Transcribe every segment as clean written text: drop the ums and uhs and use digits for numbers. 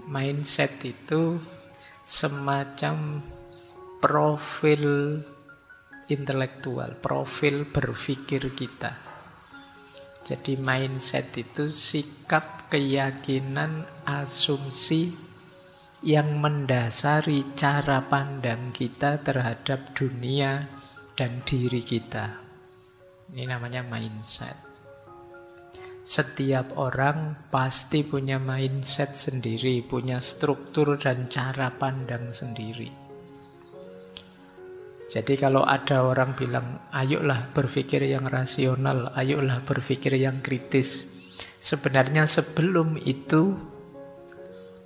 Mindset itu semacam profil intelektual, profil berpikir kita. Jadi mindset itu sikap, keyakinan, asumsi yang mendasari cara pandang kita terhadap dunia dan diri kita. Ini namanya mindset. Setiap orang pasti punya mindset sendiri, punya struktur dan cara pandang sendiri. Jadi kalau ada orang bilang, ayolah berpikir yang rasional, ayolah berpikir yang kritis. Sebenarnya sebelum itu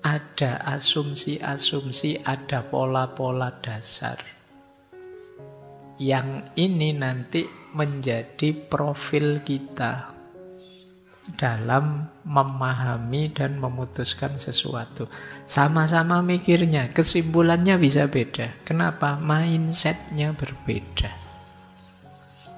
ada asumsi-asumsi, ada pola-pola dasar. Yang ini nanti menjadi profil kita dalam memahami dan memutuskan sesuatu. Sama-sama mikirnya, kesimpulannya bisa beda. Kenapa? Mindsetnya berbeda.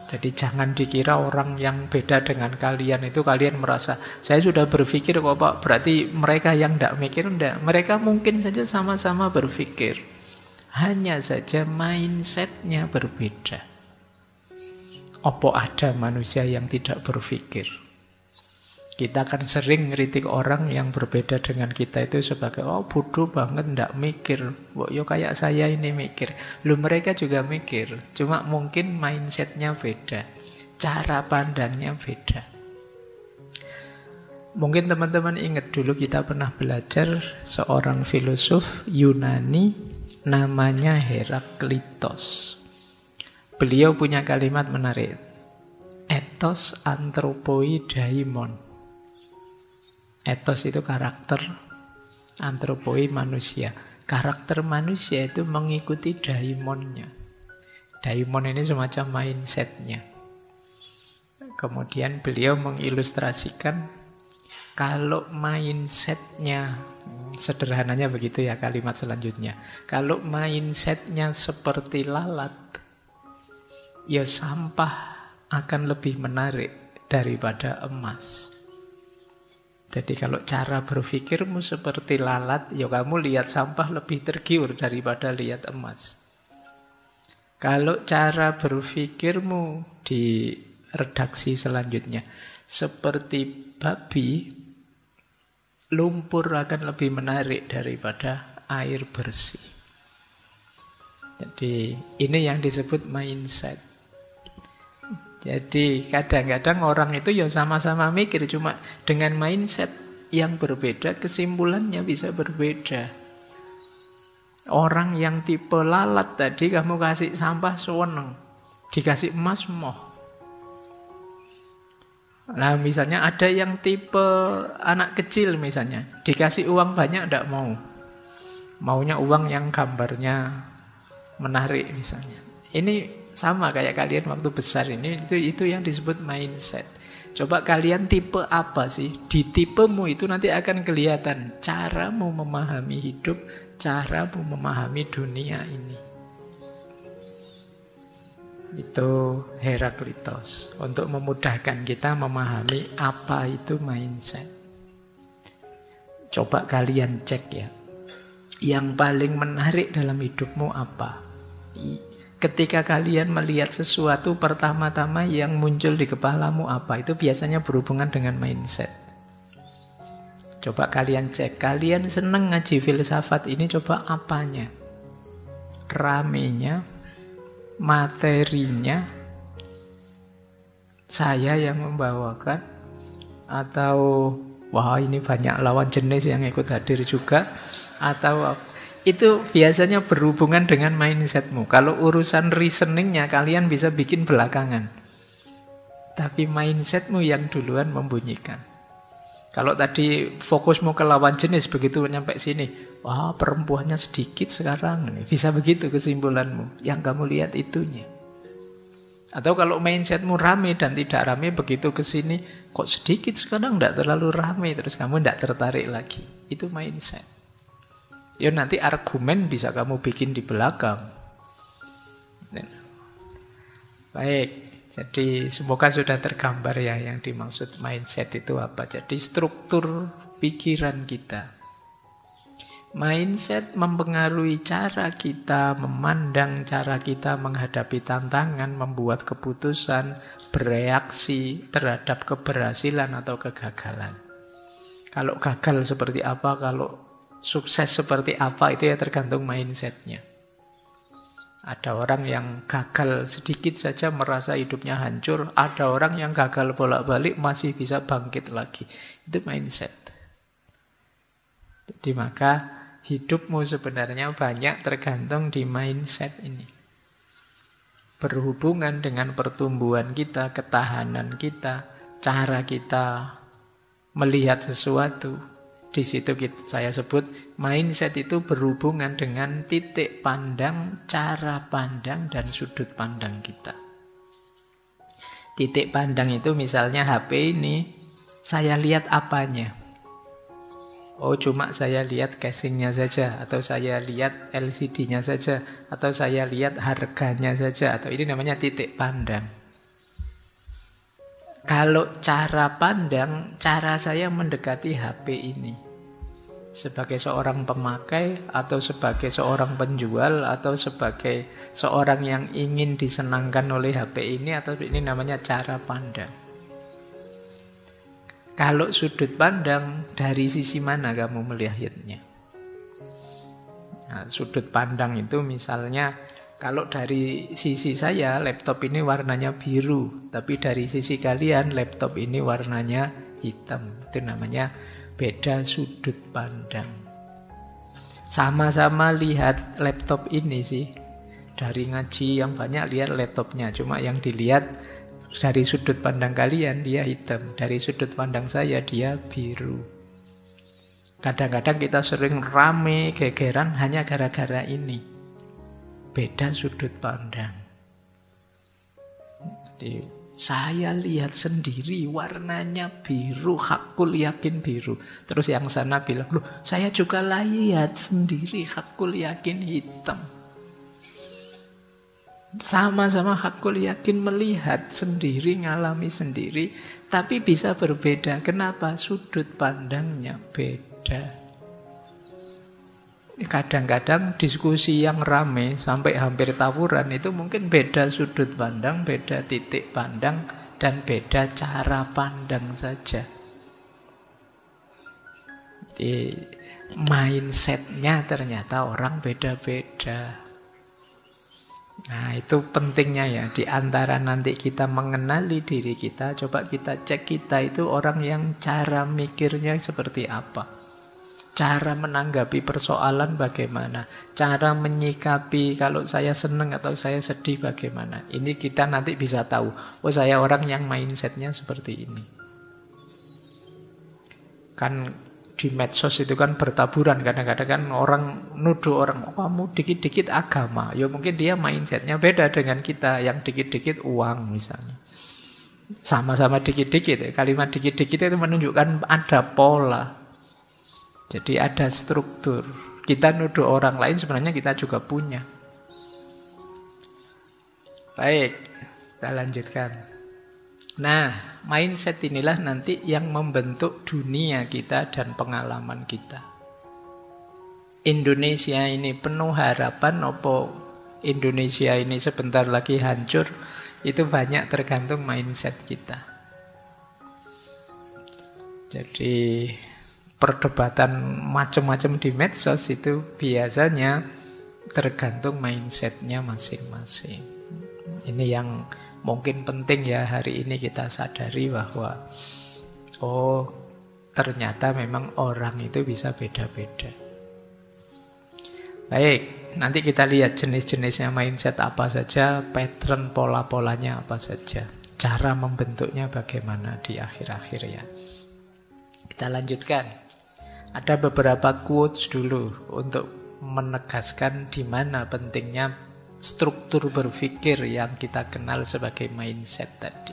Jadi jangan dikira orang yang beda dengan kalian itu kalian merasa, saya sudah berpikir kok Pak, berarti mereka yang tidak mikir, tidak. Mereka mungkin saja sama-sama berpikir. Hanya saja mindsetnya berbeda. Apa ada manusia yang tidak berpikir? Kita kan sering ngeritik orang yang berbeda dengan kita itu sebagai, oh bodoh banget, ndak mikir. Yo kayak saya ini mikir. Lu mereka juga mikir. Cuma mungkin mindsetnya beda. Cara pandangnya beda. Mungkin teman-teman ingat dulu kita pernah belajar seorang filosof Yunani namanya Heraklitos. Beliau punya kalimat menarik. Ethos anthropoi daimon. Ethos itu karakter, antropoi manusia. Karakter manusia itu mengikuti daimonnya. Daimon ini semacam mindsetnya. Kemudian beliau mengilustrasikan kalau mindsetnya, sederhananya begitu ya kalimat selanjutnya. Kalau mindsetnya seperti lalat, ya sampah akan lebih menarik daripada emas. Jadi kalau cara berpikirmu seperti lalat, ya kamu lihat sampah lebih tergiur daripada lihat emas. Kalau cara berpikirmu di redaksi selanjutnya seperti babi, lumpur akan lebih menarik daripada air bersih. Jadi ini yang disebut mindset. Jadi kadang-kadang orang itu ya sama-sama mikir, cuma dengan mindset yang berbeda, kesimpulannya bisa berbeda. Orang yang tipe lalat tadi, kamu kasih sampah seneng, dikasih emas moh. Nah misalnya ada yang tipe anak kecil misalnya, dikasih uang banyak tidak mau. Maunya uang yang gambarnya menarik misalnya. Ini sama kayak kalian waktu besar ini, itu yang disebut mindset. Coba kalian tipe apa sih? Di tipemu itu nanti akan kelihatan caramu memahami hidup, caramu memahami dunia ini. Itu Heraklitos untuk memudahkan kita memahami apa itu mindset. Coba kalian cek ya. Yang paling menarik dalam hidupmu apa? Ketika kalian melihat sesuatu, pertama-tama yang muncul di kepalamu apa? Itu biasanya berhubungan dengan mindset. Coba kalian cek. Kalian seneng ngaji filsafat ini, coba apanya? Ramenya, materinya, saya yang membawakan, atau wah ini banyak lawan jenis yang ikut hadir juga, atau itu biasanya berhubungan dengan mindsetmu. Kalau urusan reasoningnya kalian bisa bikin belakangan, tapi mindsetmu yang duluan membunyikan. Kalau tadi fokusmu ke lawan jenis, begitu nyampe sini, wah perempuannya sedikit sekarang, bisa begitu kesimpulanmu. Yang kamu lihat itunya. Atau kalau mindsetmu rame dan tidak rame, begitu ke sini, kok sedikit sekarang, tidak terlalu rame, terus kamu tidak tertarik lagi. Itu mindset. Ya nanti argumen bisa kamu bikin di belakang. Baik, jadi semoga sudah tergambar ya yang dimaksud mindset itu apa. Jadi struktur pikiran kita. Mindset mempengaruhi cara kita memandang, cara kita menghadapi tantangan, membuat keputusan, bereaksi terhadap keberhasilan atau kegagalan. Kalau gagal seperti apa, kalau sukses seperti apa, itu ya tergantung mindsetnya. Ada orang yang gagal sedikit saja merasa hidupnya hancur, ada orang yang gagal bolak-balik masih bisa bangkit lagi. Itu mindset. Jadi maka hidupmu sebenarnya banyak tergantung di mindset ini. Berhubungan dengan pertumbuhan kita, ketahanan kita, cara kita melihat sesuatu. Di situ saya sebut mindset itu berhubungan dengan titik pandang, cara pandang, dan sudut pandang kita. Titik pandang itu misalnya HP ini, saya lihat apanya. Oh, cuma saya lihat casingnya saja, atau saya lihat LCD-nya saja, atau saya lihat harganya saja, atau ini namanya titik pandang. Kalau cara pandang, cara saya mendekati HP ini sebagai seorang pemakai, atau sebagai seorang penjual, atau sebagai seorang yang ingin disenangkan oleh HP ini, atau ini namanya cara pandang. Kalau sudut pandang, dari sisi mana kamu melihatnya? Nah, sudut pandang itu misalnya, kalau dari sisi saya, laptop ini warnanya biru, tapi dari sisi kalian, laptop ini warnanya hitam. Itu namanya beda sudut pandang. Sama-sama lihat laptop ini sih. Dari ngaji yang banyak lihat laptopnya, cuma yang dilihat dari sudut pandang kalian dia hitam, dari sudut pandang saya dia biru. Kadang-kadang kita sering rame, gegeran hanya gara-gara ini. Beda sudut pandang. Jadi saya lihat sendiri warnanya biru, hakul yakin biru. Terus yang sana bilang, loh saya juga lihat sendiri, hakul yakin hitam. Sama-sama hakul yakin melihat sendiri, ngalami sendiri, tapi bisa berbeda. Kenapa? Sudut pandangnya beda. Kadang-kadang diskusi yang rame sampai hampir tawuran itu mungkin beda sudut pandang, beda titik pandang, dan beda cara pandang saja. Jadi mindsetnya ternyata orang beda-beda. Nah itu pentingnya ya, di antara nanti kita mengenali diri kita, coba kita cek kita itu orang yang cara mikirnya seperti apa. Cara menanggapi persoalan bagaimana, cara menyikapi kalau saya senang atau saya sedih bagaimana. Ini kita nanti bisa tahu, oh saya orang yang mindsetnya seperti ini. Kan di medsos itu kan bertaburan, kadang-kadang kan orang nuduh orang, oh kamu dikit-dikit agama. Ya mungkin dia mindsetnya beda dengan kita, yang dikit-dikit uang misalnya. Sama-sama dikit-dikit, kalimat dikit-dikit itu menunjukkan ada pola. Jadi ada struktur. Kita nuduh orang lain, sebenarnya kita juga punya. Baik, kita lanjutkan. Nah, mindset inilah nanti yang membentuk dunia kita dan pengalaman kita. Indonesia ini penuh harapan, opo Indonesia ini sebentar lagi hancur, itu banyak tergantung mindset kita. Jadi perdebatan macam-macam di medsos itu biasanya tergantung mindsetnya masing-masing. Ini yang mungkin penting ya hari ini kita sadari bahwa oh ternyata memang orang itu bisa beda-beda. Baik, nanti kita lihat jenis-jenisnya mindset apa saja, pattern pola-polanya apa saja, cara membentuknya bagaimana di akhir-akhir ya. Kita lanjutkan. Ada beberapa quotes dulu untuk menegaskan di mana pentingnya struktur berpikir yang kita kenal sebagai mindset tadi.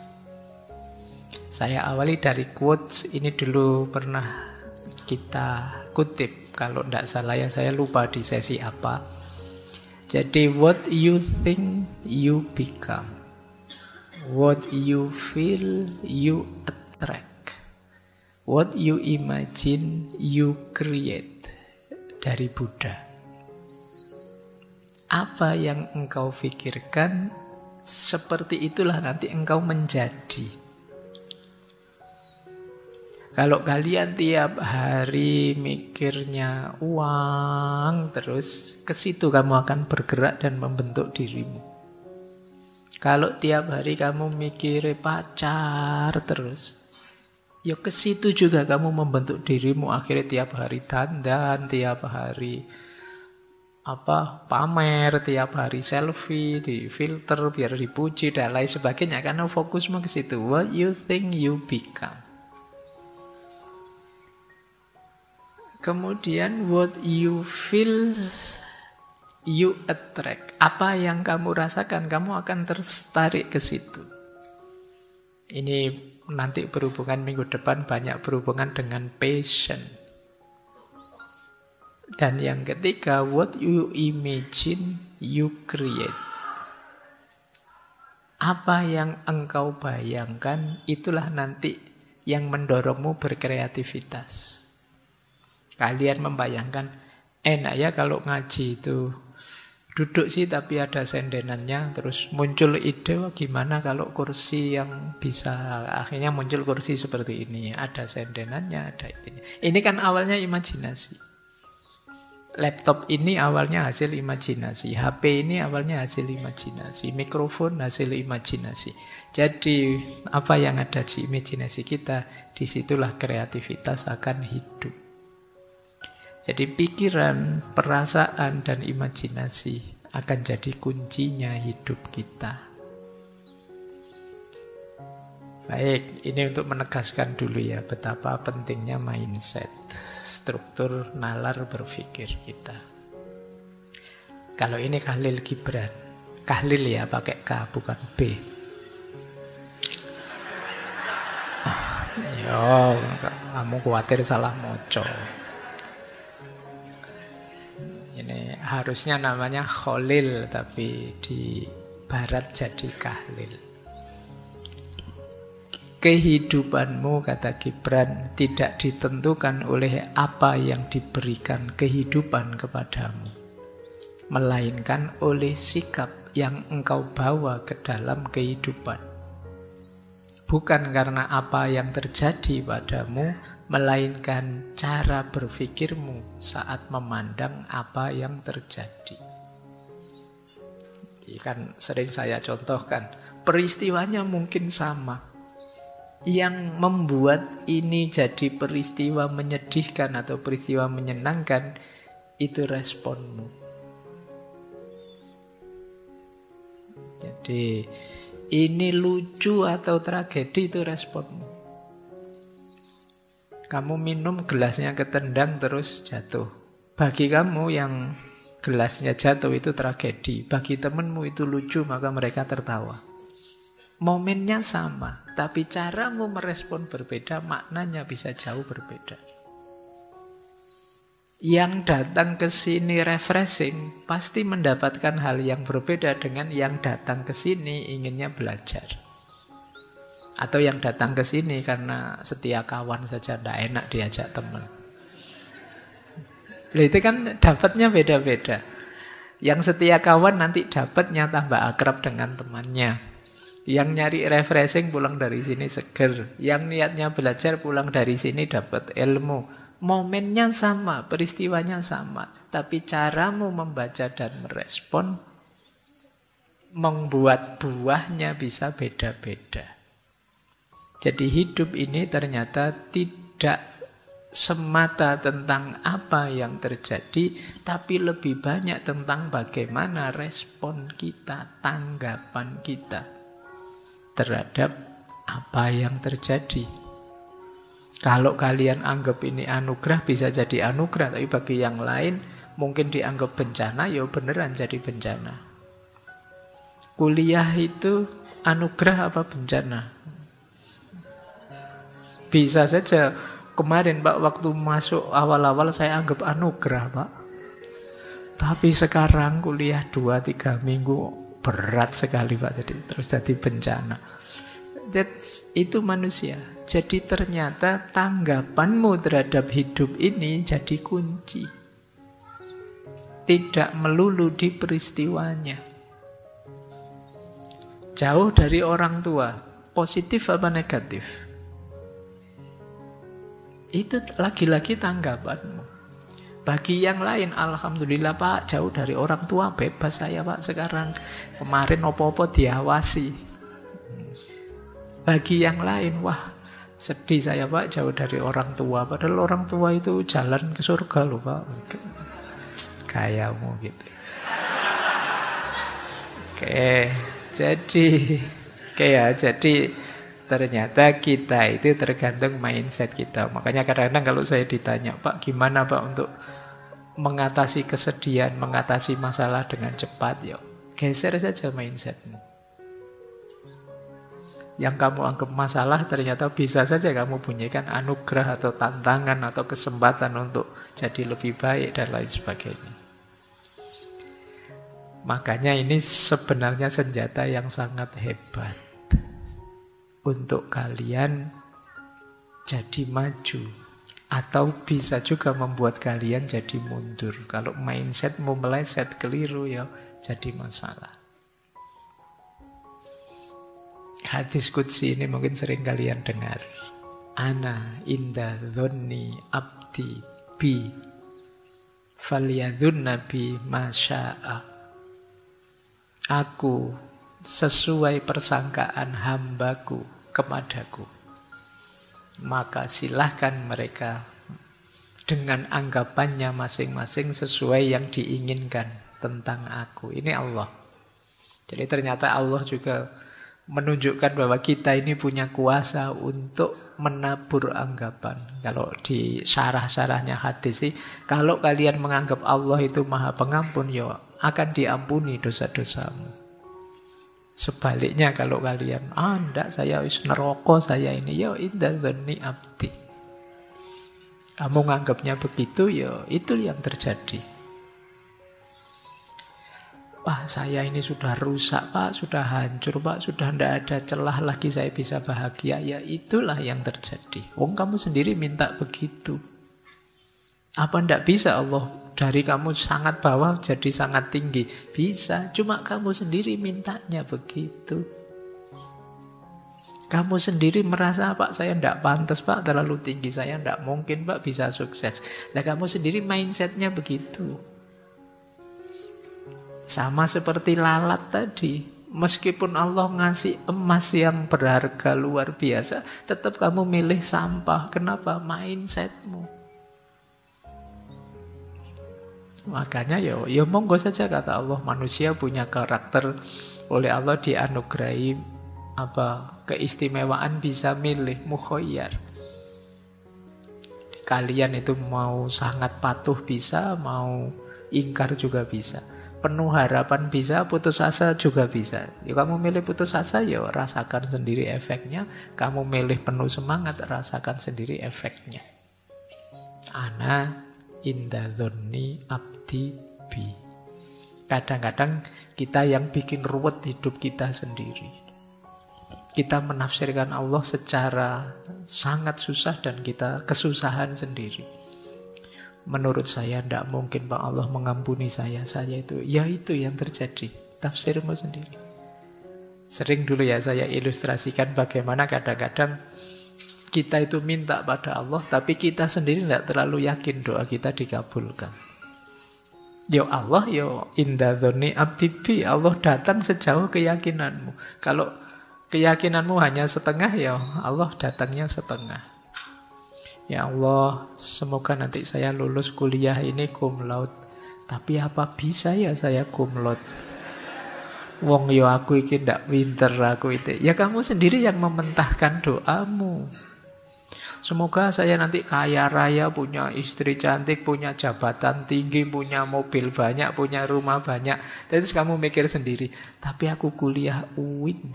Saya awali dari quotes ini dulu pernah kita kutip. Kalau tidak salah ya, saya lupa di sesi apa. Jadi, what you think, you become. What you feel, you attract. What you imagine, you create. dari Buddha. Apa yang engkau pikirkan, seperti itulah nanti engkau menjadi. Kalau kalian tiap hari mikirnya uang, terus ke situ kamu akan bergerak dan membentuk dirimu. Kalau tiap hari kamu mikir pacar terus, ya ke situ juga kamu membentuk dirimu. Akhirnya tiap hari dandan, tiap hari pamer, tiap hari selfie, di filter biar dipuji dan lain sebagainya. Karena fokusmu ke situ. What you think you become. Kemudian what you feel you attract. Apa yang kamu rasakan, kamu akan tertarik ke situ. Ini nanti berhubungan minggu depan banyak berhubungan dengan passion. Dan yang ketiga, what you imagine you create. Apa yang engkau bayangkan, itulah nanti yang mendorongmu berkreativitas. Kalian membayangkan, enak ya kalau ngaji itu duduk sih tapi ada sendenannya, terus muncul ide, gimana kalau kursi yang bisa, akhirnya muncul kursi seperti ini, ada sendenannya, ada idenya. Ini kan awalnya imajinasi. Laptop ini awalnya hasil imajinasi, HP ini awalnya hasil imajinasi, mikrofon hasil imajinasi. Jadi apa yang ada di imajinasi kita, disitulah kreativitas akan hidup. Jadi pikiran, perasaan, dan imajinasi akan jadi kuncinya hidup kita. Baik, ini untuk menegaskan dulu ya betapa pentingnya mindset, struktur nalar berpikir kita. Kalau ini Khalil Gibran, Khalil ya pakai K bukan B. Yo, kamu khawatir salah moco. Ini harusnya namanya Khalil, tapi di barat jadi Khalil. Kehidupanmu, kata Gibran, tidak ditentukan oleh apa yang diberikan kehidupan kepadamu, melainkan oleh sikap yang engkau bawa ke dalam kehidupan. Bukan karena apa yang terjadi padamu, melainkan cara berpikirmu saat memandang apa yang terjadi. Ini kan sering saya contohkan, peristiwanya mungkin sama. Yang membuat ini jadi peristiwa menyedihkan atau peristiwa menyenangkan, itu responmu. Jadi ini lucu atau tragedi, itu responmu. Kamu minum gelasnya ketendang terus jatuh. Bagi kamu yang gelasnya jatuh itu tragedi. Bagi temanmu itu lucu, maka mereka tertawa. Momennya sama, tapi caramu merespon berbeda, maknanya bisa jauh berbeda. Yang datang ke sini refreshing pasti mendapatkan hal yang berbeda dengan yang datang ke sini inginnya belajar. Atau yang datang ke sini karena setia kawan saja, tidak enak diajak teman. Itu kan dapatnya beda-beda. Yang setia kawan nanti dapatnya tambah akrab dengan temannya. Yang nyari refreshing pulang dari sini seger. Yang niatnya belajar pulang dari sini dapat ilmu. Momennya sama, peristiwanya sama. Tapi caramu membaca dan merespon membuat buahnya bisa beda-beda. Jadi hidup ini ternyata tidak semata tentang apa yang terjadi, tapi lebih banyak tentang bagaimana respon kita, tanggapan kita terhadap apa yang terjadi. Kalau kalian anggap ini anugerah, bisa jadi anugerah, tapi bagi yang lain mungkin dianggap bencana, ya beneran jadi bencana. Kuliah itu anugerah apa bencana? Bisa saja kemarin Pak, waktu masuk awal-awal saya anggap anugerah Pak. Tapi sekarang kuliah 2-3 minggu berat sekali Pak, jadi terus jadi bencana. Itu manusia. Jadi ternyata tanggapanmu terhadap hidup ini jadi kunci. tidak melulu di peristiwanya. Jauh dari orang tua, positif apa negatif? Itu lagi-lagi tanggapanmu. Bagi yang lain, alhamdulillah Pak, jauh dari orang tua, bebas saya Pak sekarang. Kemarin opo-opo diawasi. Bagi yang lain, wah sedih saya Pak, jauh dari orang tua. Padahal orang tua itu jalan ke surga loh Pak. Kayamu gitu. Jadi ternyata kita itu tergantung mindset kita. Makanya kadang-kadang kalau saya ditanya, Pak, gimana Pak untuk mengatasi kesedihan, mengatasi masalah dengan cepat? Yuk, geser saja mindsetmu. Yang kamu anggap masalah ternyata bisa saja kamu bunyikan anugerah atau tantangan atau kesempatan untuk jadi lebih baik dan lain sebagainya. Makanya ini sebenarnya senjata yang sangat hebat untuk kalian jadi maju, atau bisa juga membuat kalian jadi mundur. Kalau mindsetmu meleset keliru ya jadi masalah. Hadis qudsi ini mungkin sering kalian dengar. Ana inda dhonni abdi bi falyadhunna bi masya'a. Aku sesuai persangkaan hambaku kepadaku, maka silahkan mereka dengan anggapannya masing-masing sesuai yang diinginkan tentang aku. Ini Allah. Jadi ternyata Allah juga menunjukkan bahwa kita ini punya kuasa untuk menabur anggapan. Kalau di syarah-syarahnya hadis sih, kalau kalian menganggap Allah itu Maha Pengampun, ya akan diampuni dosa-dosamu. Sebaliknya kalau kalian, enggak, saya wis neraka, saya ini, ya inda dzanni abdi. Kamu nganggapnya begitu, ya itu yang terjadi. Wah, saya ini sudah rusak Pak, sudah hancur Pak, sudah tidak ada celah lagi saya bisa bahagia. Ya itulah yang terjadi. Wong kamu sendiri minta begitu. Apa tidak bisa Allah dari kamu sangat bawah jadi sangat tinggi? Bisa, cuma kamu sendiri mintanya begitu. Kamu sendiri merasa, Pak, saya tidak pantas Pak, terlalu tinggi, saya tidak mungkin Pak bisa sukses. Nah kamu sendiri mindsetnya begitu. Sama seperti lalat tadi. Meskipun Allah ngasih emas yang berharga luar biasa, tetap kamu milih sampah. Kenapa? Mindsetmu. Makanya ya monggo saja kata Allah, manusia punya karakter, oleh Allah dianugerahi keistimewaan bisa milih, mukhayyar. Kalian itu mau sangat patuh bisa, mau ingkar juga bisa. Penuh harapan bisa, putus asa juga bisa. Ya, kamu milih putus asa, ya rasakan sendiri efeknya. Kamu milih penuh semangat, rasakan sendiri efeknya. Ana inda dzanni abdi bi. Kadang-kadang kita yang bikin ruwet hidup kita sendiri. Kita menafsirkan Allah secara sangat susah dan kita kesusahan sendiri. Menurut saya tidak mungkin Pak Allah mengampuni saya itu. Ya itu yang terjadi. Tafsirmu sendiri. Sering dulu ya saya ilustrasikan bagaimana kadang-kadang kita itu minta pada Allah, tapi kita sendiri tidak terlalu yakin doa kita dikabulkan. Ya Allah, ya inda dzanni abdi bi. Allah datang sejauh keyakinanmu. Kalau keyakinanmu hanya setengah, ya Allah datangnya setengah. Ya Allah, semoga nanti saya lulus kuliah ini cum laude. Tapi apa bisa ya saya cum laude? Wong yo aku iki ndak pinter aku itu. Ya kamu sendiri yang mementahkan doamu. Semoga saya nanti kaya raya, punya istri cantik, punya jabatan tinggi, punya mobil banyak, punya rumah banyak. Terus kamu mikir sendiri, tapi aku kuliah UIN.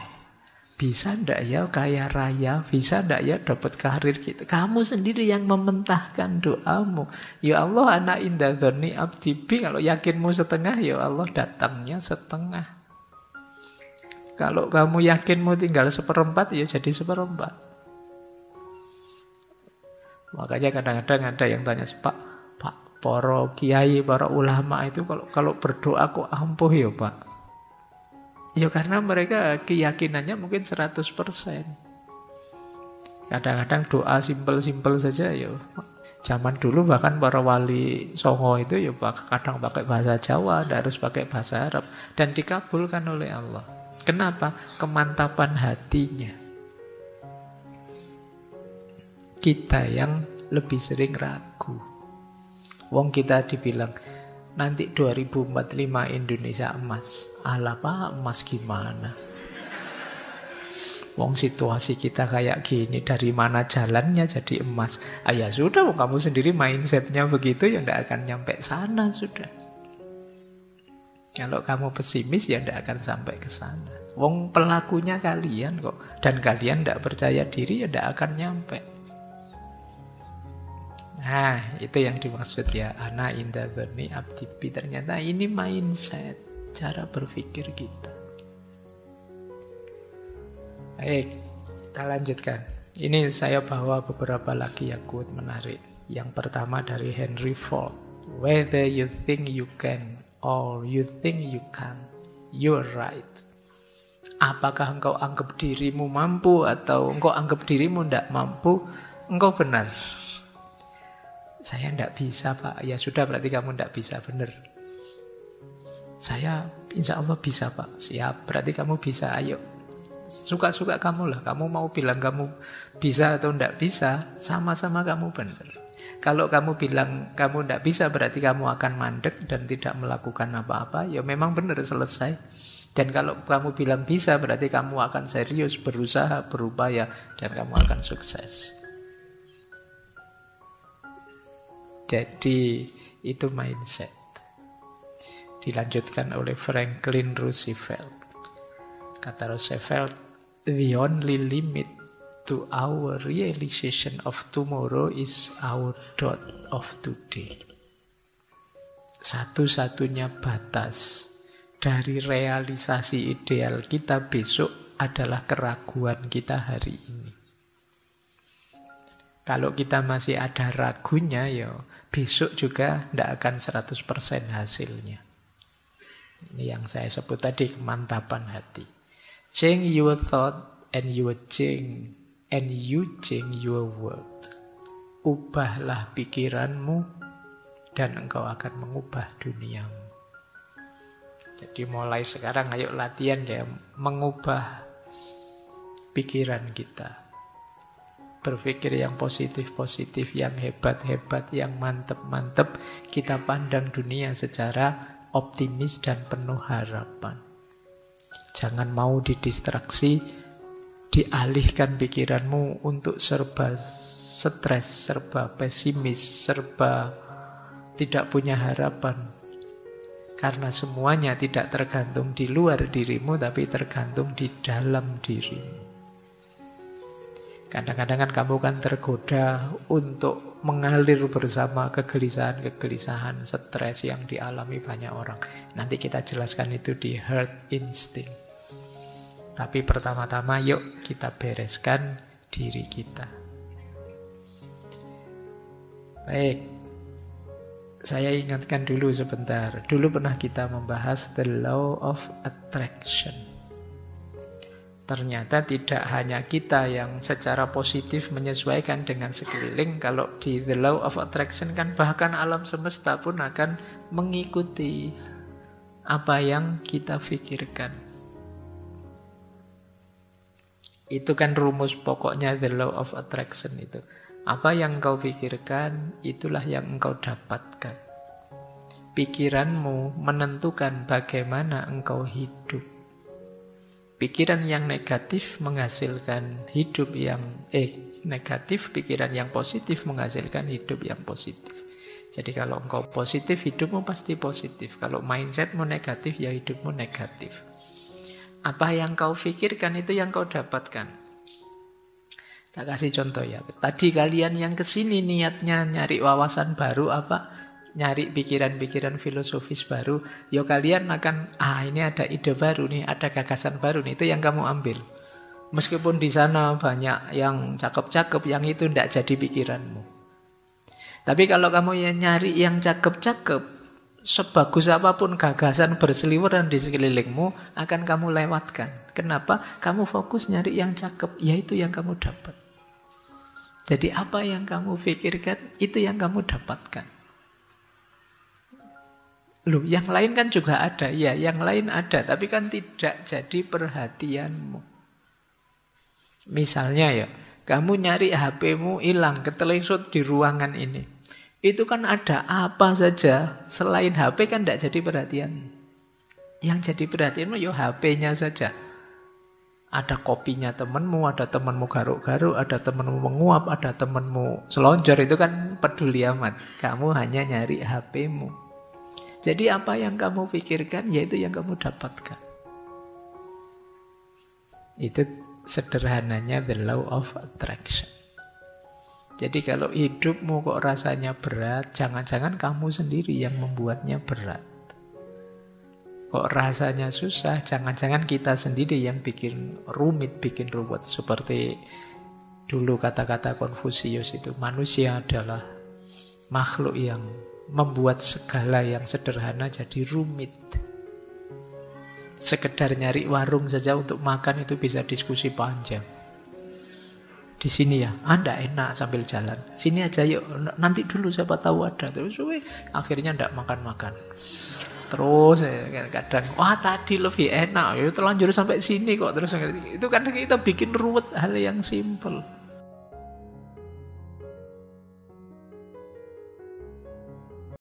Bisa ndak ya kaya raya? Bisa ndak ya dapat karir gitu? Kamu sendiri yang mementahkan doamu. Ya Allah, ana inda dzanni abdi bi. Kalau yakinmu setengah, ya Allah datangnya setengah. Kalau kamu yakinmu tinggal 1/4, ya jadi 1/4. Makanya kadang-kadang ada yang tanya, Pak, para kiai, para ulama itu kalau berdoa kok ampuh ya Pak. Ya karena mereka keyakinannya mungkin 100%. Kadang-kadang doa simpel-simpel saja ya. Zaman dulu bahkan para wali songo itu ya kadang pakai bahasa Jawa, tidak harus pakai bahasa Arab. Dan dikabulkan oleh Allah. Kenapa? Kemantapan hatinya. Kita yang lebih sering ragu. Wong kita dibilang, nanti 2045 Indonesia emas. Alah Pak, emas gimana? Wong situasi kita kayak gini, dari mana jalannya jadi emas? Ya sudah, wong kamu sendiri mindsetnya begitu, ya tidak akan nyampe sana sudah. Kalau kamu pesimis ya tidak akan sampai ke sana. Wong pelakunya kalian kok, dan kalian tidak percaya diri ya tidak akan nyampe. Nah, itu yang dimaksud ya, ana inda dzanni abdi bi. Ternyata ini mindset, cara berpikir kita. Baik, kita lanjutkan. Ini saya bawa beberapa lagi yang quote menarik. Yang pertama dari Henry Ford. Whether you think you can or you think you can't, you're right. Apakah engkau anggap dirimu mampu atau engkau anggap dirimu tidak mampu, engkau benar. Saya tidak bisa Pak. Ya sudah, berarti kamu tidak bisa, benar. Saya insya Allah bisa Pak. Siap, berarti kamu bisa, ayo. Suka-suka kamu lah. Kamu mau bilang kamu bisa atau tidak bisa, sama-sama kamu benar. Kalau kamu bilang kamu tidak bisa, berarti kamu akan mandek dan tidak melakukan apa-apa. Ya memang benar, selesai. Dan kalau kamu bilang bisa, berarti kamu akan serius, berusaha, berupaya, dan kamu akan sukses. Jadi itu mindset. Dilanjutkan oleh Franklin Roosevelt. Kata Roosevelt, the only limit to our realization of tomorrow is our thought of today. Satu-satunya batas dari realisasi ideal kita besok adalah keraguan kita hari ini. Kalau kita masih ada ragunya, ya besok juga tidak akan 100% hasilnya. Ini yang saya sebut tadi, kemantapan hati. Change your thought and you change your world. Ubahlah pikiranmu dan engkau akan mengubah duniamu. Jadi mulai sekarang ayo latihan ya, mengubah pikiran kita. Berpikir yang positif-positif, yang hebat-hebat, yang mantep-mantep. Kita pandang dunia secara optimis dan penuh harapan. Jangan mau didistraksi, dialihkan pikiranmu untuk serba stres, serba pesimis, serba tidak punya harapan. Karena semuanya tidak tergantung di luar dirimu, tapi tergantung di dalam dirimu. Kadang-kadang kan kamu kan tergoda untuk mengalir bersama kegelisahan-kegelisahan, stres yang dialami banyak orang. Nanti kita jelaskan itu di Herd Instinct. Tapi pertama-tama yuk kita bereskan diri kita. Baik, saya ingatkan dulu sebentar. Dulu pernah kita membahas the law of attraction. Ternyata tidak hanya kita yang secara positif menyesuaikan dengan sekeliling. Kalau di the law of attraction kan bahkan alam semesta pun akan mengikuti apa yang kita pikirkan. Itu kan rumus pokoknya the law of attraction itu. Apa yang engkau pikirkan, itulah yang engkau dapatkan. Pikiranmu menentukan bagaimana engkau hidup. Pikiran yang negatif menghasilkan hidup yang negatif, pikiran yang positif menghasilkan hidup yang positif. Jadi kalau engkau positif, hidupmu pasti positif. Kalau mindsetmu negatif, ya hidupmu negatif. Apa yang kau pikirkan itu yang kau dapatkan. Tak kasih contoh ya. Tadi kalian yang kesini niatnya nyari wawasan baru apa? Nyari pikiran-pikiran filosofis baru, ya kalian akan, ini ada ide baru nih, ada gagasan baru nih, itu yang kamu ambil. Meskipun di sana banyak yang cakep-cakep, yang itu tidak jadi pikiranmu. Tapi kalau kamu yang nyari yang cakep-cakep, sebagus apapun gagasan berseliweran di sekelilingmu, akan kamu lewatkan. Kenapa? Kamu fokus nyari yang cakep, yaitu yang kamu dapat. Jadi apa yang kamu pikirkan, itu yang kamu dapatkan. Loh, yang lain kan juga ada. Ya, yang lain ada, tapi kan tidak jadi perhatianmu. Misalnya ya, kamu nyari HP-mu hilang, ketelengsut di ruangan ini. Itu kan ada apa saja selain HP kan tidak jadi perhatian. Yang jadi perhatianmu ya HP-nya saja. Ada kopinya temanmu, ada temanmu garuk-garuk, ada temanmu menguap, ada temanmu selonjor, itu kan peduli amat. Kamu hanya nyari HP-mu. Jadi apa yang kamu pikirkan, yaitu yang kamu dapatkan. Itu sederhananya the law of attraction. Jadi kalau hidupmu kok rasanya berat, jangan-jangan kamu sendiri yang membuatnya berat. Kok rasanya susah, jangan-jangan kita sendiri yang bikin rumit, bikin ruwet. Seperti dulu kata-kata Konfusius itu, manusia adalah makhluk yang membuat segala yang sederhana jadi rumit. Sekedar nyari warung saja untuk makan itu bisa diskusi panjang. Di sini ya, Anda enak sambil jalan. Sini aja yuk, nanti dulu siapa tahu ada. Terus akhirnya ndak makan-makan. Terus kadang, wah tadi lebih enak, ya terlanjur sampai sini kok. Terus itu kan kita bikin ruwet hal yang simple.